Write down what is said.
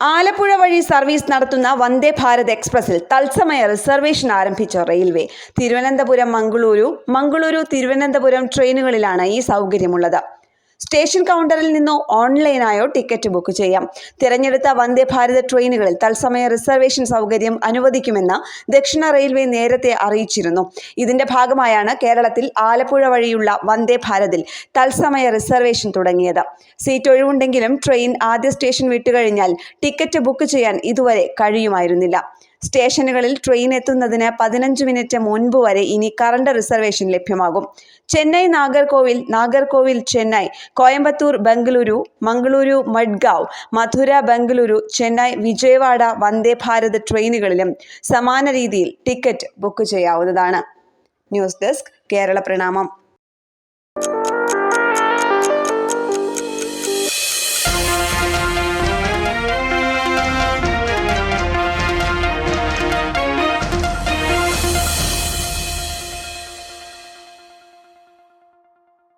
ആലപ്പുഴ വഴി സർവീസ് നടത്തുന്ന വന്ദേ ഭാരത് എക്സ്പ്രസിൽ തത്സമയ റിസർവേഷൻ ആരംഭിച്ച റെയിൽവേ. തിരുവനന്തപുരം മംഗളൂരു തിരുവനന്തപുരം ട്രെയിനുകളിലാണ് ഈ സൗകര്യമുള്ളത്. സ്റ്റേഷൻ കൗണ്ടറിൽ നിന്നോ ഓൺലൈനായോ ടിക്കറ്റ് ബുക്ക് ചെയ്യാം. തിരഞ്ഞെടുത്ത വന്ദേ ഭാരത് ട്രെയിനുകളിൽ തത്സമയ റിസർവേഷൻ സൗകര്യം അനുവദിക്കുമെന്ന് ദക്ഷിണ റെയിൽവേ നേരത്തെ അറിയിച്ചിരുന്നു. ഇതിന്റെ ഭാഗമായാണ് കേരളത്തിൽ ആലപ്പുഴ വഴിയുള്ള വന്ദേ ഭാരതിൽ തത്സമയ റിസർവേഷൻ തുടങ്ങിയത്. സീറ്റ് ഒഴിവുണ്ടെങ്കിലും ട്രെയിൻ ആദ്യ സ്റ്റേഷൻ വിട്ടുകഴിഞ്ഞാൽ ടിക്കറ്റ് ബുക്ക് ചെയ്യാൻ ഇതുവരെ കഴിയുമായിരുന്നില്ല. സ്റ്റേഷനുകളിൽ ട്രെയിൻ എത്തുന്നതിന് 15 മിനിറ്റ് മുൻപ് വരെ ഇനി കറണ്ട് റിസർവേഷൻ ലഭ്യമാകും. ചെന്നൈ നാഗർകോവിൽ ചെന്നൈ, കോയമ്പത്തൂർ ബംഗളൂരു, മംഗളൂരു മഡ്ഗാവ്, മധുര ബംഗളൂരു, ചെന്നൈ വിജയവാഡ വന്ദേ ഭാരത് ട്രെയിനുകളിലും സമാന രീതിയിൽ ടിക്കറ്റ് ബുക്ക് ചെയ്യാവുന്നതാണ്. ന്യൂസ് ഡെസ്ക് കേരള പ്രണാമം.